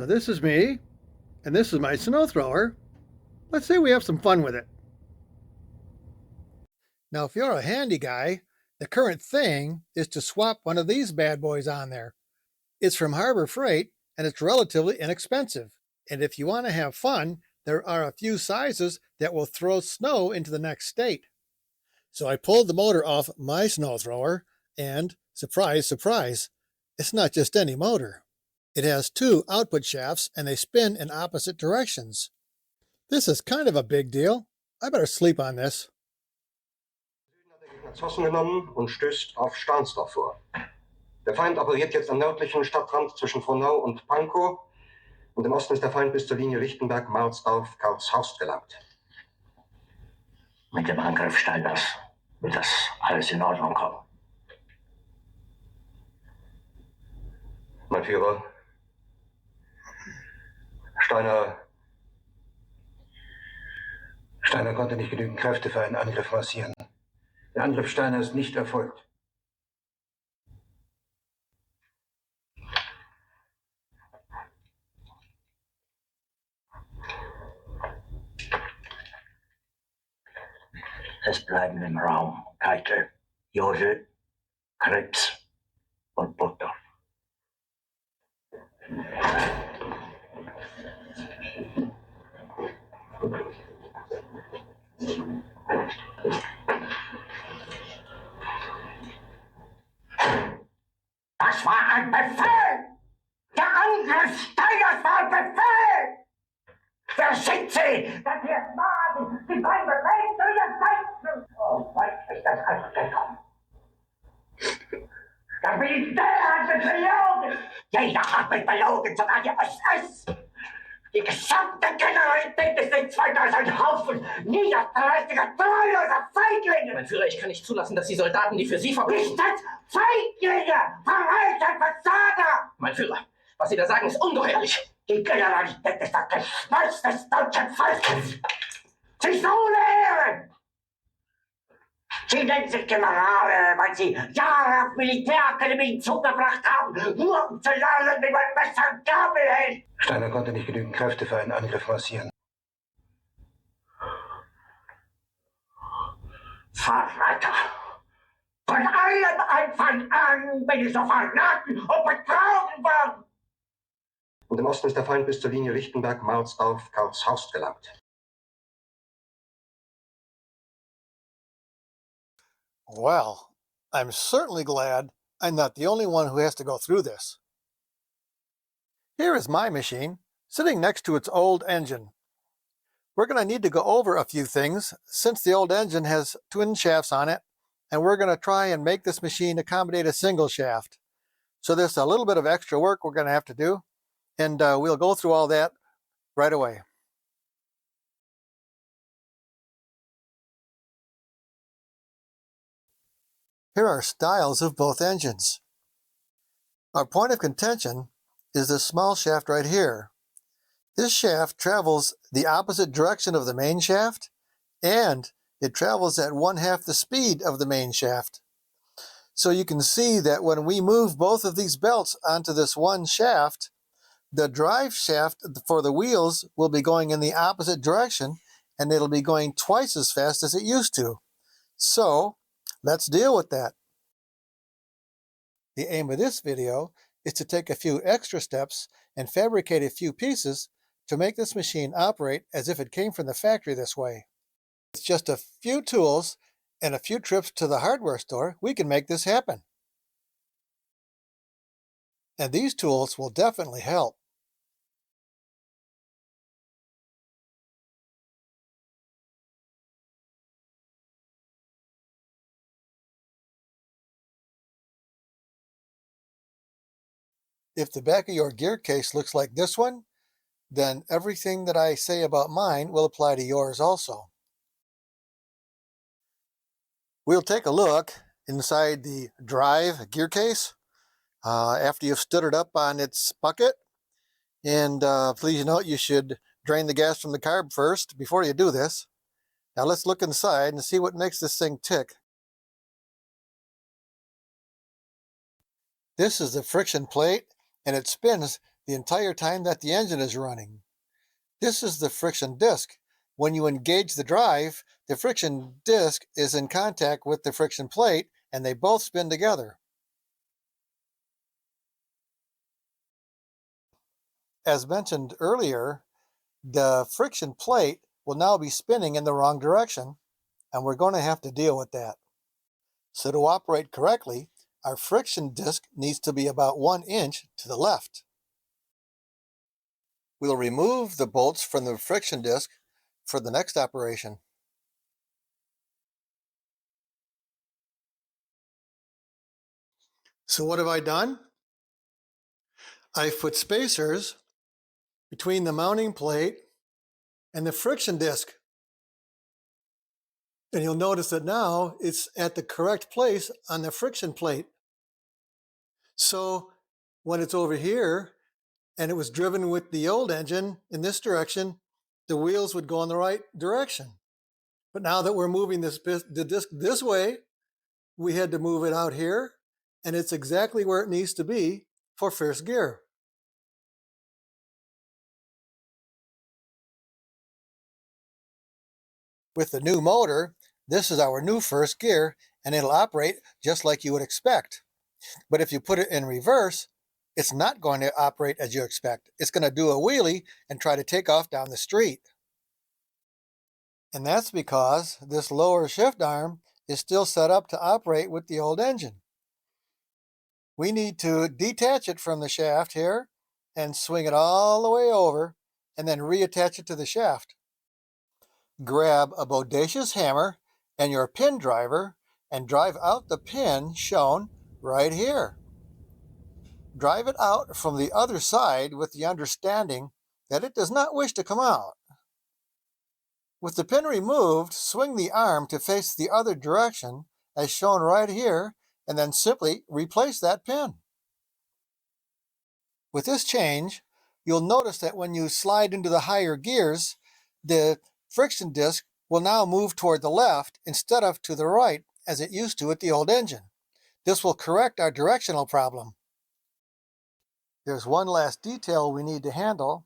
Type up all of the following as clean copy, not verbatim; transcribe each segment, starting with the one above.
This is me, and this is my snow thrower. Let's say we have some fun with it. Now, if you're a handy guy, the current thing is to swap one of these bad boys on there. It's from Harbor Freight, and it's relatively inexpensive. And if you want to have fun, there are a few sizes that will throw snow into the next state. So I pulled the motor off my snow thrower, and surprise, surprise, it's not just any motor. It has two output shafts, and they spin in opposite directions. This is kind of a big deal. I better sleep on this. Zossen genommen und stößt auf Stahnsdorf vor. Der Feind operiert jetzt am nördlichen Stadtrand zwischen Frohnau und Pankow und im Osten ist der Feind bis zur Linie Lichtenberg-Marsdorf-Karlshorst gelangt. Mit dem Angriff Steiners wird das alles in Ordnung kommen. Mein Führer, Steiner konnte nicht genügend Kräfte für einen Angriff massieren. Der Angriff Steiner ist nicht erfolgt. Es bleiben im Raum Keitel, Josel, Krebs und Burgdorf. Das war ein Befehl! Der Angriff Steiners war ein Befehl! Wer sind Sie? Das hier ist Maden! Sie wollen Befehl zu Ihren Feinden! Oh, weit ist das alles gekommen. Das Militär hat mich belogen! Jeder hat mich belogen, sogar die SS! Die gesamte Generalität ist in 2000 Haufen niederträchtiger, treuloser Feiglinge! Mein Führer, ich kann nicht zulassen, dass die Soldaten, die für Sie verbringen... Nicht als Feiglinge! Verräter, Versager! Mein Führer, was Sie da sagen, ist ungeheuerlich. Die Generalität ist das Geschmolz des deutschen Volkes! Sie ist ohne Ehre! Sie nennen sich Generale, weil Sie Jahre auf Militärakademien zugebracht haben, nur um zu lernen, wie man Messer und Gabel hält! Steiner konnte nicht genügend Kräfte für einen Angriff massieren. Verräter! Von allem Anfang an bin ich so verraten und betrogen worden! Und im Osten ist der Feind bis zur Linie Lichtenberg-Marsdorf-Karlshorst gelangt. Well, I'm certainly glad I'm not the only one who has to go through this. Here is my machine, sitting next to its old engine. We're going to need to go over a few things since the old engine has twin shafts on it, and we're going to try and make this machine accommodate a single shaft. So there's a little bit of extra work we're going to have to do, and we'll go through all that right away. Here are styles of both engines. Our point of contention is this small shaft right here. This shaft travels the opposite direction of the main shaft, and it travels at 1/2 the speed of the main shaft. So you can see that when we move both of these belts onto this one shaft, the drive shaft for the wheels will be going in the opposite direction, and it'll be going twice as fast as it used to. So let's deal with that. The aim of this video is to take a few extra steps and fabricate a few pieces to make this machine operate as if it came from the factory this way. With just a few tools and a few trips to the hardware store, we can make this happen. And these tools will definitely help. If the back of your gear case looks like this one, then everything that I say about mine will apply to yours also. We'll take a look inside the drive gear case after you've stood it up on its bucket. And please note you should drain the gas from the carb first before you do this. Now let's look inside and see what makes this thing tick. This is the friction plate, and it spins the entire time that the engine is running. This is the friction disc. When you engage the drive, the friction disc is in contact with the friction plate and they both spin together. As mentioned earlier, the friction plate will now be spinning in the wrong direction, and we're going to have to deal with that. So to operate correctly, our friction disc needs to be about 1 inch to the left. We'll remove the bolts from the friction disc for the next operation. So what have I done? I've put spacers between the mounting plate and the friction disc. And you'll notice that now it's at the correct place on the friction plate. So when it's over here and it was driven with the old engine in this direction, the wheels would go in the right direction. But now that we're moving the disc this way, we had to move it out here, and it's exactly where it needs to be for first gear. With the new motor, this is our new first gear, and it'll operate just like you would expect. But if you put it in reverse, it's not going to operate as you expect. It's going to do a wheelie and try to take off down the street. And that's because this lower shift arm is still set up to operate with the old engine. We need to detach it from the shaft here and swing it all the way over and then reattach it to the shaft. Grab a bodacious hammer and your pin driver and drive out the pin shown right here. Drive it out from the other side with the understanding that it does not wish to come out. With the pin removed, swing the arm to face the other direction as shown right here, and then simply replace that pin. With this change, you'll notice that when you slide into the higher gears, the friction disc will now move toward the left instead of to the right as it used to with the old engine. This will correct our directional problem. There's one last detail we need to handle.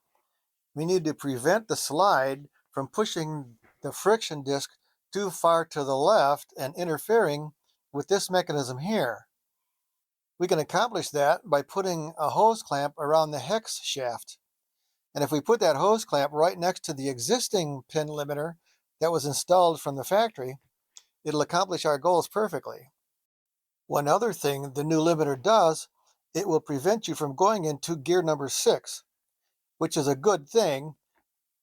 We need to prevent the slide from pushing the friction disc too far to the left and interfering with this mechanism here. We can accomplish that by putting a hose clamp around the hex shaft. And if we put that hose clamp right next to the existing pin limiter that was installed from the factory, it'll accomplish our goals perfectly. One other thing the new limiter does, it will prevent you from going into gear number 6, which is a good thing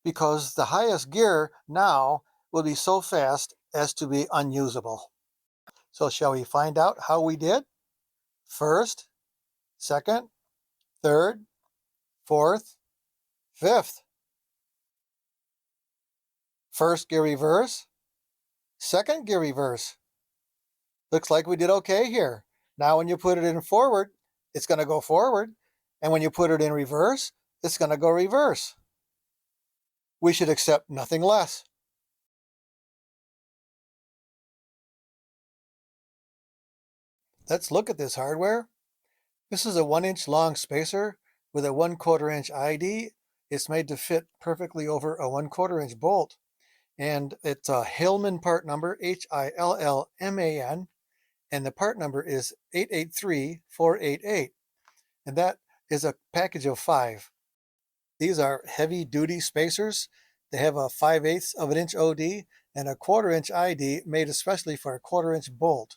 because the highest gear now will be so fast as to be unusable. So shall we find out how we did? First, second, third, fourth, fifth. First gear reverse, second gear reverse. Looks like we did okay here. Now when you put it in forward, it's going to go forward. And when you put it in reverse, it's going to go reverse. We should accept nothing less. Let's look at this hardware. This is a 1-inch long spacer with a 1/4 inch ID. It's made to fit perfectly over a 1/4 inch bolt. And it's a Hillman part number, Hillman, and the part number is 883488. And that is a package of 5. These are heavy duty spacers. They have a 5/8 of an inch OD and a 1/4 inch ID made especially for a 1/4 inch bolt.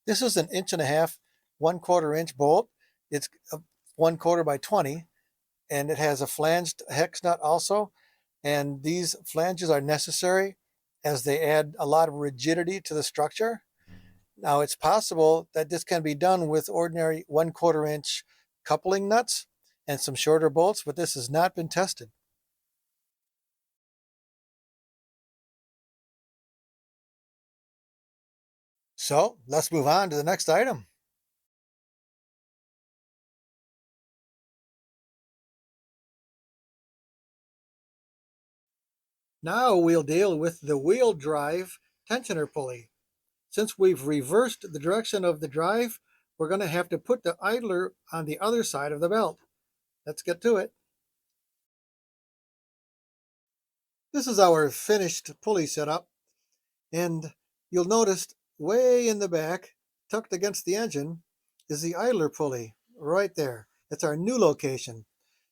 This is an 1.5 inch, 1/4 inch bolt. It's 1/4 by 20, and it has a flanged hex nut also. And these flanges are necessary as they add a lot of rigidity to the structure. Now it's possible that this can be done with ordinary 1/4 inch coupling nuts and some shorter bolts, but this has not been tested. So let's move on to the next item. Now we'll deal with the wheel drive tensioner pulley. Since we've reversed the direction of the drive, we're going to have to put the idler on the other side of the belt. let's get to it. This is our finished pulley setup, and you'll notice way in the back, tucked against the engine, is the idler pulley right there. It's our new location.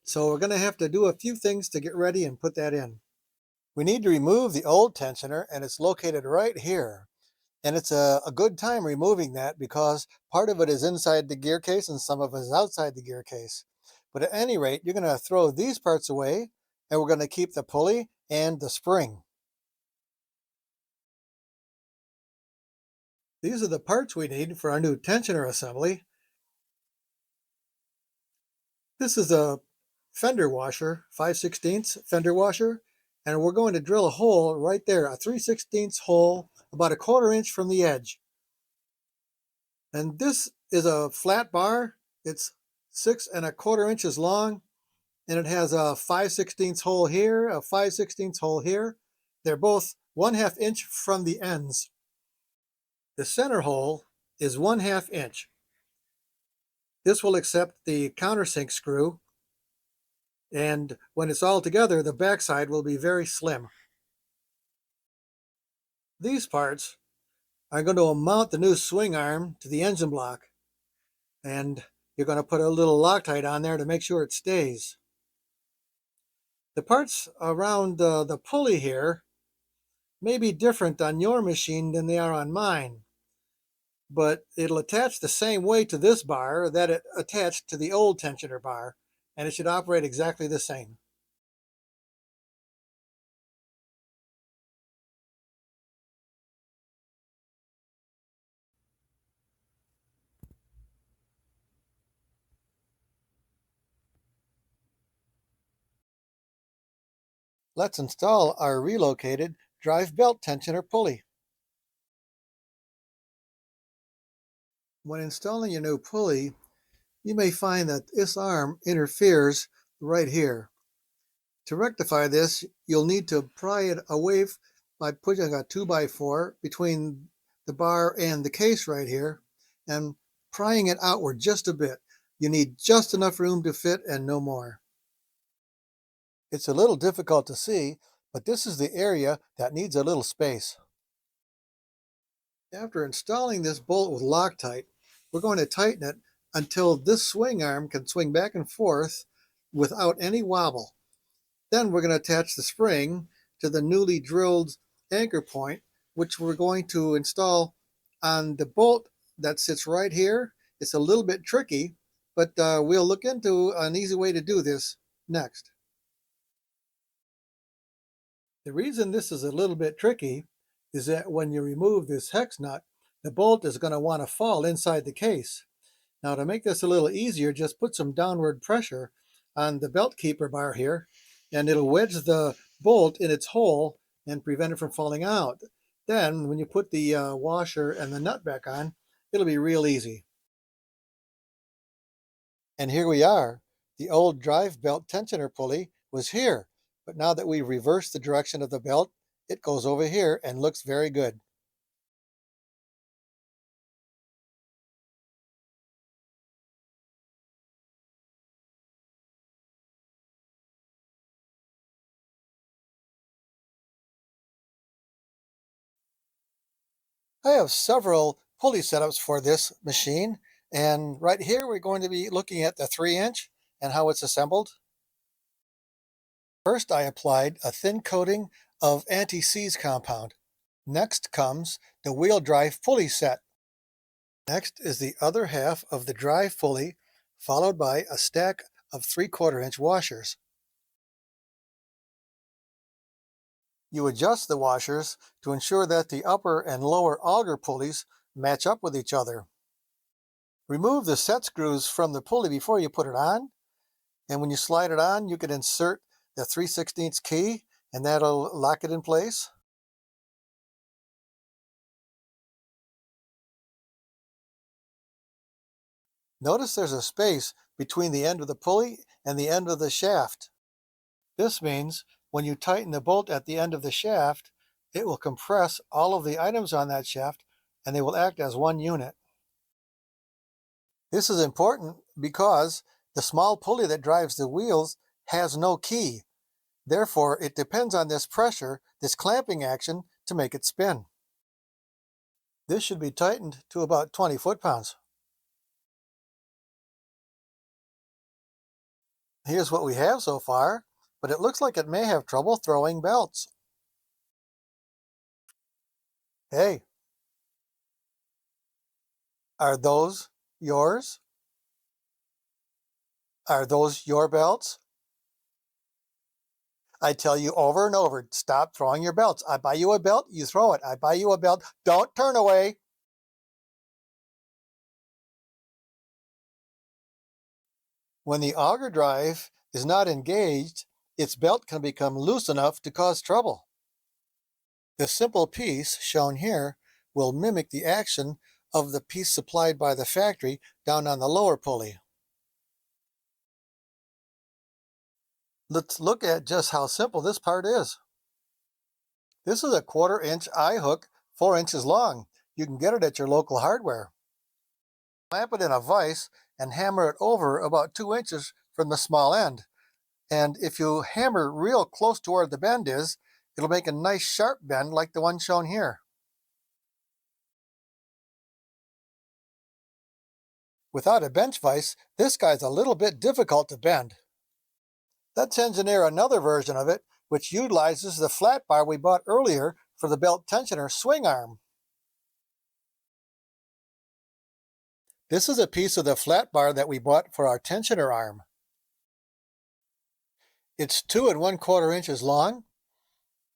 So we're going to have to do a few things to get ready and put that in. We need to remove the old tensioner, and it's located right here. And it's a good time removing that because part of it is inside the gear case and some of it is outside the gear case. But at any rate, you're going to throw these parts away, and we're going to keep the pulley and the spring. These are the parts we need for our new tensioner assembly. This is a fender washer, 5/16 fender washer, and we're going to drill a hole right there, a 3/16 hole, about 1/4 inch from the edge. And this is a flat bar. It's 6 1/4 inches long, and it has a 5/16 hole here, a 5/16 hole here. They're both 1/2 inch from the ends. The center hole is 1/2 inch. This will accept the countersink screw, and when it's all together, the backside will be very slim. These parts are going to mount the new swing arm to the engine block, and you're going to put a little Loctite on there to make sure it stays. The parts around the pulley here may be different on your machine than they are on mine, but it'll attach the same way to this bar that it attached to the old tensioner bar, and it should operate exactly the same. Let's install our relocated drive belt tensioner pulley. When installing your new pulley, you may find that this arm interferes right here. To rectify this, you'll need to pry it away by putting a 2x4 between the bar and the case right here and prying it outward just a bit. You need just enough room to fit and no more. It's a little difficult to see, but this is the area that needs a little space. After installing this bolt with Loctite, we're going to tighten it until this swing arm can swing back and forth without any wobble. Then we're going to attach the spring to the newly drilled anchor point, which we're going to install on the bolt that sits right here. It's a little bit tricky, but we'll look into an easy way to do this next. The reason this is a little bit tricky is that when you remove this hex nut, the bolt is going to want to fall inside the case. Now, to make this a little easier, just put some downward pressure on the belt keeper bar here, and it'll wedge the bolt in its hole and prevent it from falling out. Then, when you put the washer and the nut back on, it'll be real easy. And here we are. The old drive belt tensioner pulley was here, but now that we've reversed the direction of the belt, it goes over here and looks very good. I have several pulley setups for this machine, and right here we're going to be looking at the 3-inch and how it's assembled. First, I applied a thin coating of anti-seize compound. Next comes the wheel drive pulley set. Next is the other half of the drive pulley, followed by a stack of 3/4 inch washers. You adjust the washers to ensure that the upper and lower auger pulleys match up with each other. Remove the set screws from the pulley before you put it on, and when you slide it on, you can insert the 3/16 key, and that'll lock it in place. Notice there's a space between the end of the pulley and the end of the shaft. This means when you tighten the bolt at the end of the shaft, it will compress all of the items on that shaft and they will act as one unit. This is important because The small pulley that drives the wheels has no key. Therefore, it depends on this pressure, this clamping action, to make it spin. This should be tightened to about 20 foot-pounds. Here's what we have so far, but it looks like it may have trouble throwing belts. Hey, are those yours? Are those your belts? I tell you over and over, stop throwing your belts. I buy you a belt, you throw it. I buy you a belt, don't turn away. When the auger drive is not engaged, its belt can become loose enough to cause trouble. The simple piece shown here will mimic the action of the piece supplied by the factory down on the lower pulley. Let's look at just how simple this part is. This is a 1/4 inch eye hook, 4 inches long. You can get it at your local hardware. Clamp it in a vise and hammer it over about 2 inches from the small end. And if you hammer real close to where the bend is, it'll make a nice sharp bend like the one shown here. Without a bench vise, this guy's a little bit difficult to bend. Let's engineer another version of it, which utilizes the flat bar we bought earlier for the belt tensioner swing arm. This is a piece of the flat bar that we bought for our tensioner arm. It's 2 1/4 inches long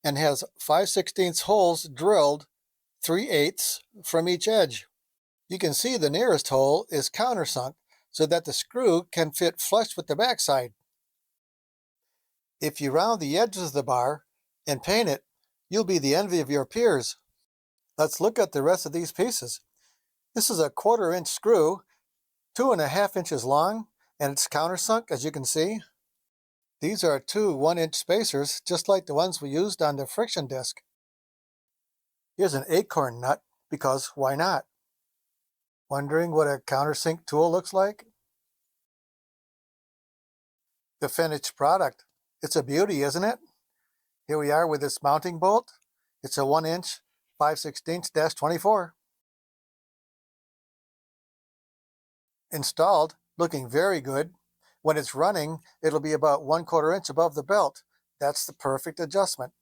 and has 5/16 holes drilled 3/8 from each edge. You can see the nearest hole is countersunk so that the screw can fit flush with the backside. If you round the edges of the bar and paint it, you'll be the envy of your peers. Let's look at the rest of these pieces. This is a 1/4 inch screw, 2 1/2 inches long, and it's countersunk, as you can see. These are 2 1-inch spacers, just like the ones we used on the friction disc. Here's an acorn nut, because why not? Wondering what a countersink tool looks like? The finished product. It's a beauty, isn't it? Here we are with this mounting bolt. It's a 1-inch 5/16-24. Installed, looking very good. When it's running, it'll be about 1/4 inch above the belt. That's the perfect adjustment.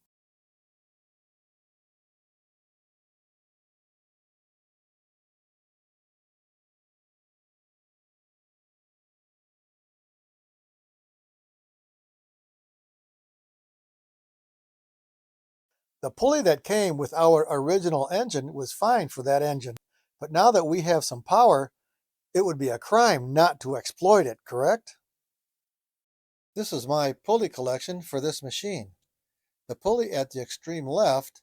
The pulley that came with our original engine was fine for that engine, but now that we have some power, it would be a crime not to exploit it, correct? This is my pulley collection for this machine. The pulley at the extreme left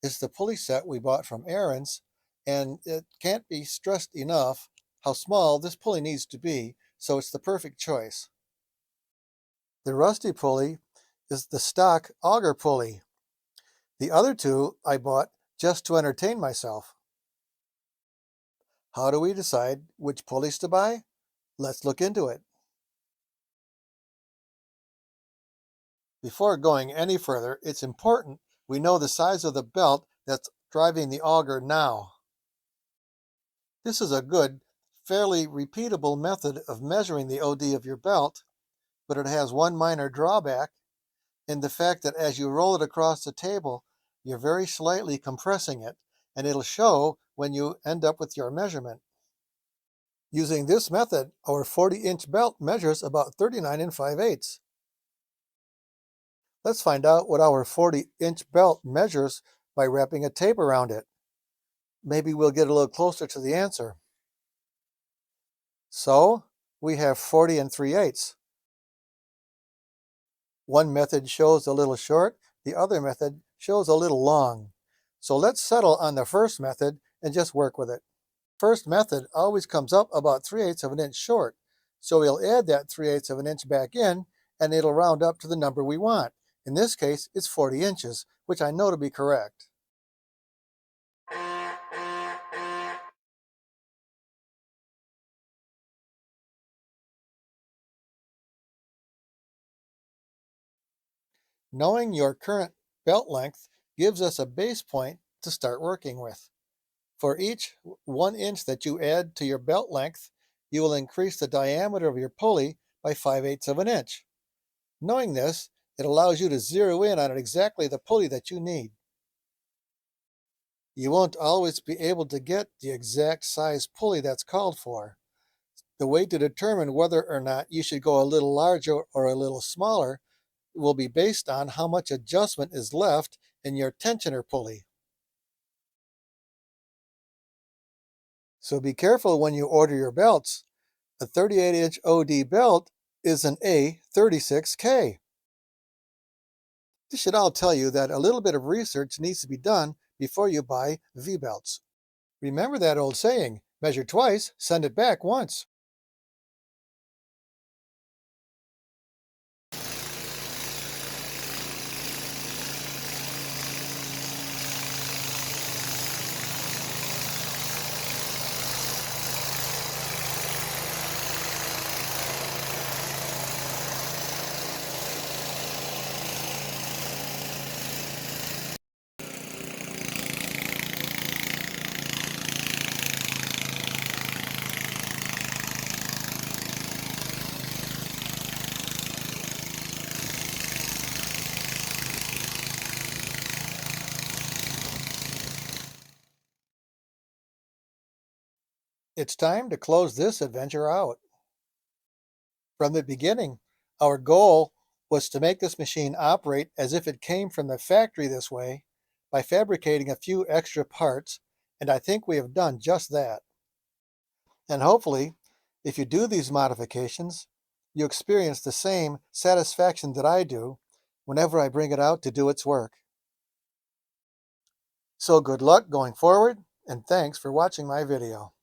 is the pulley set we bought from Aaron's, and it can't be stressed enough how small this pulley needs to be, so it's the perfect choice. The rusty pulley is the stock auger pulley. The other two I bought just to entertain myself. How do we decide which pulleys to buy? Let's look into it. Before going any further, it's important we know the size of the belt that's driving the auger now. This is a good, fairly repeatable method of measuring the OD of your belt, but it has one minor drawback in the fact that as you roll it across the table, you're very slightly compressing it, and it'll show when you end up with your measurement. Using this method, our 40-inch belt measures about 39 5/8. Let's find out what our 40-inch belt measures by wrapping a tape around it. Maybe we'll get a little closer to the answer. So, we have 40 3/8. One method shows a little short, the other method shows a little long. So let's settle on the first method and just work with it. First method always comes up about 3/8 of an inch short, so we'll add that 3/8 of an inch back in, and it'll round up to the number we want. In this case, it's 40 inches, which I know to be correct. Knowing your current belt length gives us a base point to start working with. For each 1 inch that you add to your belt length, you will increase the diameter of your pulley by 5/8 of an inch. Knowing this, it allows you to zero in on exactly the pulley that you need. You won't always be able to get the exact size pulley that's called for. The way to determine whether or not you should go a little larger or a little smaller will be based on how much adjustment is left in your tensioner pulley. So be careful when you order your belts. A 38-inch OD belt is an A36K. This should all tell you that a little bit of research needs to be done before you buy V-belts. Remember that old saying, measure twice, send it back once. It's time to close this adventure out. From the beginning, our goal was to make this machine operate as if it came from the factory this way by fabricating a few extra parts, and I think we have done just that. And hopefully, if you do these modifications, you experience the same satisfaction that I do whenever I bring it out to do its work. So good luck going forward, and thanks for watching my video.